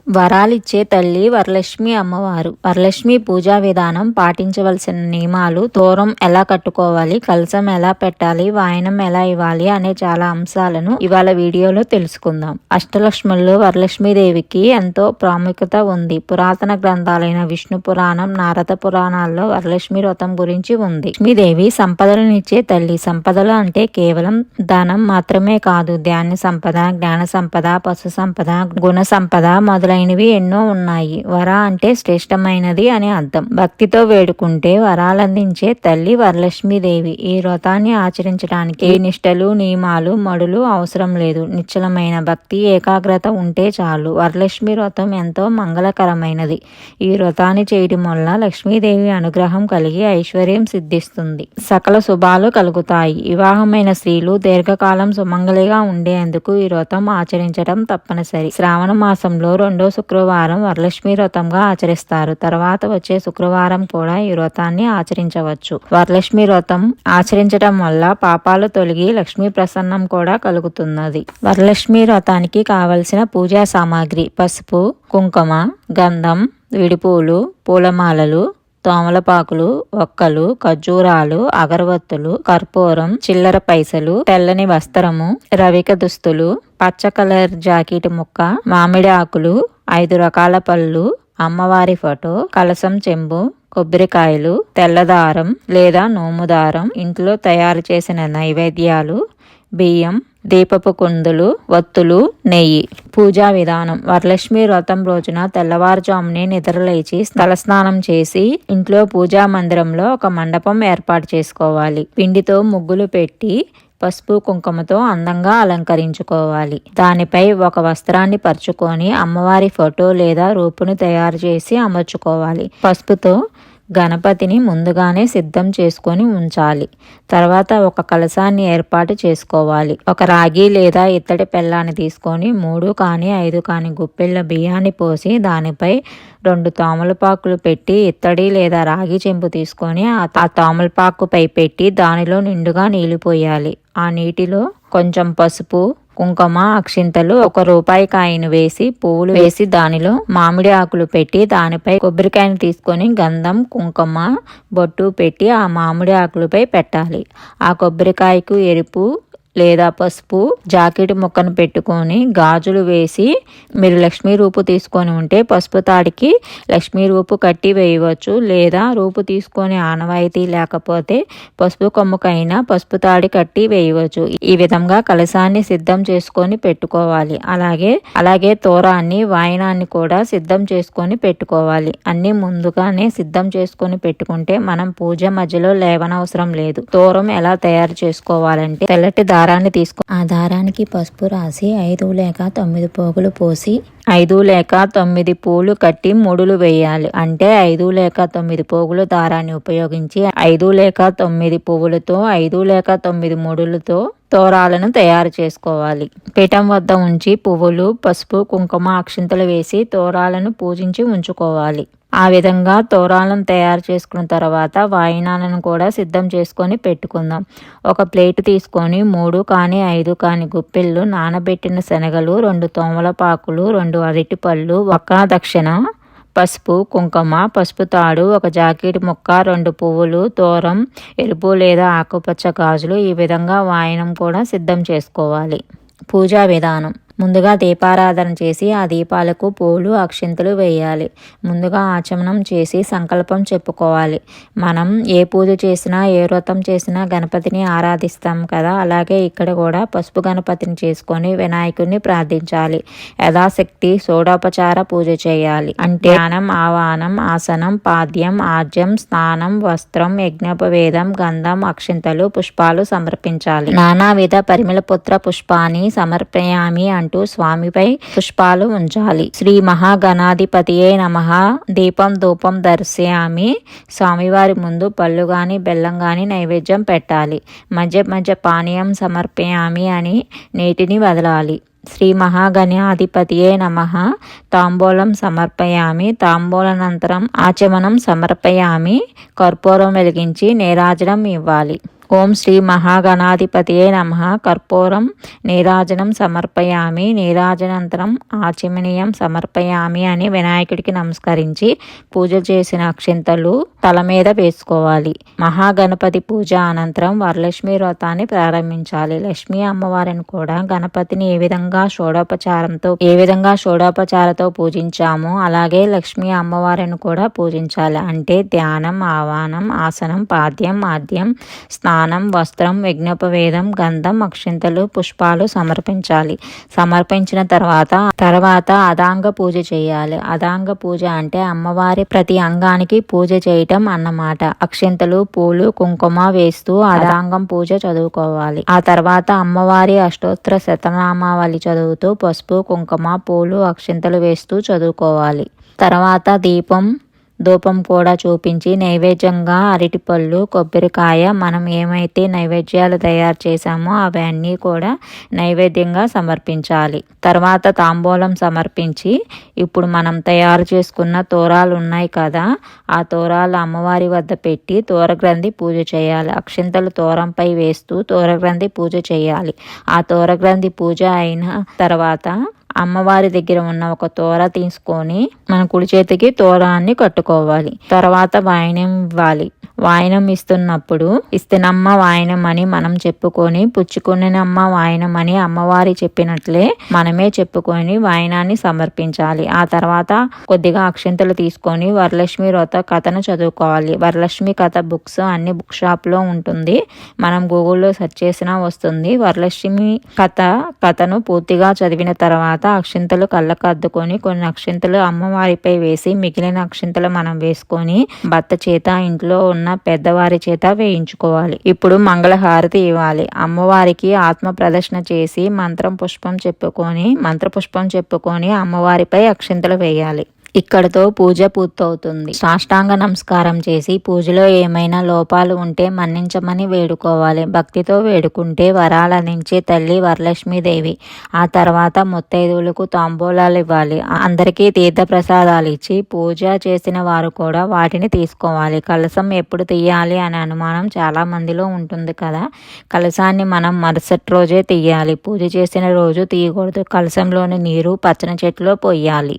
వరాలిచ్చే తల్లి వరలక్ష్మి అమ్మవారు. వరలక్ష్మి పూజా విధానం, పాటించవలసిన నియమాలు, తోరం ఎలా కట్టుకోవాలి, కలశం ఎలా పెట్టాలి, వాయనం ఎలా ఇవ్వాలి అనే చాలా అంశాలను ఇవాళ వీడియోలో తెలుసుకుందాం. అష్టలక్ష్ముల్లో వరలక్ష్మీదేవికి ఎంతో ప్రాముఖ్యత ఉంది. పురాతన గ్రంథాలైన విష్ణు పురాణం, నారద పురాణాల్లో వరలక్ష్మి వ్రతం గురించి ఉంది. లక్ష్మీదేవి సంపదలనిచ్చే తల్లి. సంపదలు అంటే కేవలం ధనం మాత్రమే కాదు, ధాన్య సంపద, జ్ఞాన సంపద, పశు సంపద, గుణ సంపద మొదలైనవి ఎన్నో ఉన్నాయి. వర అంటే శ్రేష్టమైనది అని అర్థం. భక్తితో వేడుకుంటే వరాలందించే తల్లి వరలక్ష్మీదేవి. ఈ వ్రతాన్ని ఆచరించడానికి నిష్టలు, నియమాలు, మడులు అవసరం లేదు. నిశ్చలమైన భక్తి, ఏకాగ్రత ఉంటే చాలు. వరలక్ష్మి వ్రతం ఎంతో మంగళకరమైనది. ఈ వ్రతాన్ని చేయడం వల్ల లక్ష్మీదేవి అనుగ్రహం కలిగి ఐశ్వర్యం సిద్ధిస్తుంది, సకల శుభాలు కలుగుతాయి. వివాహమైన స్త్రీలు దీర్ఘకాలం సుమంగళిగా ఉండేందుకు ఈ వ్రతం ఆచరించడం తప్పనిసరి. శ్రావణ మాసంలో రెండో శుక్రవారం వరలక్ష్మి వ్రతంగా ఆచరిస్తారు. తర్వాత వచ్చే శుక్రవారం కూడా ఈ వ్రతాన్ని ఆచరించవచ్చు. వరలక్ష్మి వ్రతం ఆచరించడం వల్ల పాపాలు తొలగి లక్ష్మీ ప్రసన్నం కూడా కలుగుతున్నది. వరలక్ష్మి వ్రతానికి కావలసిన పూజా సామాగ్రి: పసుపు, కుంకుమ, గంధం, విడిపూలు, పూలమాలలు, తోమలపాకులు, ఒక్కలు, ఖర్జూరాలు, అగరవత్తులు, కర్పూరం, చిల్లర పైసలు, తెల్లని వస్త్రము, రవిక దుస్తులు, పచ్చ కలర్ జాకెట్ ముక్క, మామిడి ఆకులు, 5 రకాల పళ్ళు, అమ్మవారి ఫోటో, కలసం చెంబు, కొబ్బరికాయలు, తెల్లదారం లేదా నోముదారం, ఇంట్లో తయారు చేసిన నైవేద్యాలు, బియ్యం, దీపపు కుందులు, వత్తులు, నెయ్యి. పూజా విధానం: వరలక్ష్మి వ్రతం రోజున తెల్లవారుజామునే నిద్రలేచి తలస్నానం చేసి ఇంట్లో పూజా మందిరంలో ఒక మండపం ఏర్పాటు చేసుకోవాలి. పిండితో ముగ్గులు పెట్టి పసుపు కుంకుమతో అందంగా అలంకరించుకోవాలి. దానిపై ఒక వస్త్రాన్ని పరుచుకొని అమ్మవారి ఫోటో లేదా రూపును తయారు చేసి అమర్చుకోవాలి. పసుపుతో గణపతిని ముందుగానే సిద్ధం చేసుకొని ఉంచాలి. తర్వాత ఒక కలశాన్ని ఏర్పాటు చేసుకోవాలి. ఒక రాగి లేదా ఇత్తడి పెళ్ళాన్ని తీసుకొని 3 కానీ 5 కానీ గుప్పెళ్ళ బియ్యాన్ని పోసి దానిపై 2 తోమలపాకులు పెట్టి ఇత్తడి లేదా రాగి చెంబు తీసుకొని ఆ తోమలపాకుపై పెట్టి దానిలో నిండుగా నీళ్లు పోయాలి. ఆ నీటిలో కొంచెం పసుపు, కుంకుమ, అక్షింతలు, 1 రూపాయి కాయను వేసి పువ్వులు వేసి దానిలో మామిడి ఆకులు పెట్టి దానిపై కొబ్బరికాయను తీసుకొని గంధం, కుంకుమ, బొట్టు పెట్టి ఆ మామిడి ఆకులపై పెట్టాలి. ఆ కొబ్బరికాయకు ఎరుపు లేదా పసుపు జాకెట్ ముక్కను పెట్టుకొని గాజులు వేసి, మీరు లక్ష్మీ రూపు తీసుకొని ఉంటే పసుపు తాడికి లక్ష్మీ రూపు కట్టి వేయవచ్చు. లేదా రూపు తీసుకొని ఆనవాయితీ లేకపోతే పసుపు కొమ్ముకైనా పసుపు తాడి కట్టి వేయవచ్చు. ఈ విధంగా కలశాన్ని సిద్ధం చేసుకొని పెట్టుకోవాలి. అలాగే తోరాన్ని, వాయనాన్ని కూడా సిద్ధం చేసుకొని పెట్టుకోవాలి. అన్ని ముందుగానే సిద్ధం చేసుకొని పెట్టుకుంటే మనం పూజ మధ్యలో లేవనవసరం లేదు. తోరం ఎలా తయారు చేసుకోవాలంటే తెల్లటి దారాన్ని తీసుకో, ఆ దారానికి పసుపు రాసి 5 లేక 9 పోగులు పోసి 5 లేక 9 పూలు కట్టి ముడులు వేయాలి. అంటే 5 లేక 9 పోగులు దారాన్ని ఉపయోగించి 5 లేక 9 పువ్వులతో 5 లేక 9 ముడులతో తోరాలను తయారు చేసుకోవాలి. పీఠం వద్ద ఉంచి పువ్వులు, పసుపు, కుంకుమ, అక్షింతలు వేసి తోరాలను పూజించి ఉంచుకోవాలి. ఆ విధంగా తోరాలను తయారు చేసుకున్న తర్వాత వాయినాలను కూడా సిద్ధం చేసుకొని పెట్టుకుందాం. ఒక ప్లేట్ తీసుకొని 3 కానీ 5 కానీ గుప్పిళ్ళు నానబెట్టిన శనగలు, 2 తోమలపాకులు, 2 అరటిపళ్ళు, 1 దక్షిణ, పసుపు, కుంకుమ, పసుపు తాడు, 1 జాకెట్ ముక్క, 2 పువ్వులు, తోరం, ఎరుపు లేదా ఆకుపచ్చ గాజులు. ఈ విధంగా వాయనం కూడా సిద్ధం చేసుకోవాలి. పూజా విధానం: ముందుగా దీపారాధన చేసి ఆ దీపాలకు పూలు, అక్షింతలు వేయాలి. ముందుగా ఆచమనం చేసి సంకల్పం చెప్పుకోవాలి. మనం ఏ పూజ చేసినా, ఏ వ్రతం చేసినా గణపతిని ఆరాధిస్తాం కదా, అలాగే ఇక్కడ కూడా పసుపు గణపతిని చేసుకొని వినాయకుడిని ప్రార్థించాలి. యథాశక్తి షోడోపచార పూజ చేయాలి. అంటే ధ్యానం, ఆవాహనం, ఆసనం, పాద్యం, ఆజ్యం, స్నానం, వస్త్రం, యజ్ఞోపవేదం, గంధం, అక్షింతలు, పుష్పాలు సమర్పించాలి. నానావిధ పరిమళపుత్ర పుష్పాన్ని సమర్పయామి అంటూ స్వామిపై పుష్పాలు ఉంచాలి. శ్రీ మహాగణాధిపతియే నమః. దీపం ధూపం దర్శయామి. స్వామివారి ముందు పళ్ళు గాని బెల్లం గాని నైవేద్యం పెట్టాలి. మధ్య పానీయం సమర్పయామి అని నీటిని వదలాలి. శ్రీ మహాగణాధిపతియే నమః. తాంబూలం సమర్పయామి. తాంబూలనంతరం ఆచమనం సమర్పయామి. కర్పూరం వెలిగించి నీరాజనం ఇవ్వాలి. ఓం శ్రీ మహాగణాధిపతియే నమః. కర్పూరం నీరాజనం సమర్పయామి, నీరాజనంతరం ఆచమనీయం సమర్పయామి అని వినాయకుడికి నమస్కరించి పూజ చేసిన అక్షింతలు తల మీద వేసుకోవాలి. మహాగణపతి పూజ అనంతరం వరలక్ష్మి వ్రతాన్ని ప్రారంభించాలి. లక్ష్మీ అమ్మవారిని కూడా గణపతిని ఏ విధంగా షోడోపచారతో పూజించామో అలాగే లక్ష్మీ అమ్మవారిని కూడా పూజించాలి. అంటే ధ్యానం, ఆవాహనం, ఆసనం, పాద్యం, ఆద్యం, స్నానం, వస్త్రం, యజ్ఞోపవేదం, గంధం, అక్షింతలు, పుష్పాలు సమర్పించాలి. సమర్పించిన తర్వాత అదాంగ పూజ చేయాలి. అదాంగ పూజ అంటే అమ్మవారి ప్రతి అంగానికి పూజ చేయటం అన్నమాట. అక్షింతలు, పూలు, కుంకుమ వేస్తూ అదాంగం పూజ చదువుకోవాలి. ఆ తర్వాత అమ్మవారి అష్టోత్తర శతనామావళి చదువుతూ పసుపు, కుంకుమ, పూలు, అక్షింతలు వేస్తూ చదువుకోవాలి. తర్వాత ధూపం కూడా చూపించి నైవేద్యంగా అరటిపళ్ళు, కొబ్బరికాయ, మనం ఏమైతే నైవేద్యాలు తయారు చేశామో అవన్నీ కూడా నైవేద్యంగా సమర్పించాలి. తర్వాత తాంబూలం సమర్పించి ఇప్పుడు మనం తయారు చేసుకున్న తోరాలు ఉన్నాయి కదా, ఆ తోరాలు అమ్మవారి వద్ద పెట్టి తోరగ్రంథి పూజ చేయాలి. అక్షింతలు తోరంపై వేస్తూ తోరగ్రంథి పూజ చేయాలి. ఆ తోరగ్రంథి పూజ అయిన తర్వాత అమ్మవారి దగ్గర ఉన్న ఒక తోర తీసుకొని మన కుడి చేతికి తోరాన్ని కట్టుకోవాలి. తర్వాత వాయనం ఇవ్వాలి. వాయనం ఇస్తున్నప్పుడు ఇస్తేనమ్మ వాయనం అని మనం చెప్పుకొని, పుచ్చుకునేనమ్మ వాయనం అని అమ్మవారి చెప్పినట్లే మనమే చెప్పుకొని వాయనాన్ని సమర్పించాలి. ఆ తర్వాత కొద్దిగా అక్షింతలు తీసుకొని వరలక్ష్మి వ్రత కథను చదువుకోవాలి. వరలక్ష్మి కథ బుక్స్ అన్ని బుక్ షాప్ లో ఉంటుంది. మనం గూగుల్లో సెర్చ్ చేసినా వస్తుంది. వరలక్ష్మి కథను పూర్తిగా చదివిన తర్వాత అక్షింతలు కళ్ళకు అద్దుకొని కొన్ని అక్షింతలు అమ్మవారిపై వేసి మిగిలిన అక్షింతలు మనం వేసుకొని భర్త చేత, ఇంట్లో ఉన్న పెద్దవారి చేత వేయించుకోవాలి. ఇప్పుడు మంగళహారతి ఇవ్వాలి. అమ్మవారికి ఆత్మ ప్రదర్శన చేసి మంత్రపుష్పం చెప్పుకొని అమ్మవారిపై అక్షింతలు వేయాలి. ఇక్కడతో పూజ పూర్తవుతుంది. సాష్టాంగ నమస్కారం చేసి పూజలో ఏమైనా లోపాలు ఉంటే మన్నించమని వేడుకోవాలి. భక్తితో వేడుకుంటే వరాలనించే తల్లి వరలక్ష్మీదేవి. ఆ తర్వాత ముత్తైదువులకు తాంబూలాలు ఇవ్వాలి. అందరికీ తీర్థ ప్రసాదాలు ఇచ్చి పూజ చేసిన వారు కూడా వాటిని తీసుకోవాలి. కలశం ఎప్పుడు తీయాలి అనే అనుమానం చాలా మందిలో ఉంటుంది కదా. కలశాన్ని మనం మరుసటి రోజే తీయాలి. పూజ చేసిన రోజు తీయకూడదు. కలశంలోని నీరు పచ్చని చెట్టులో పోయాలి.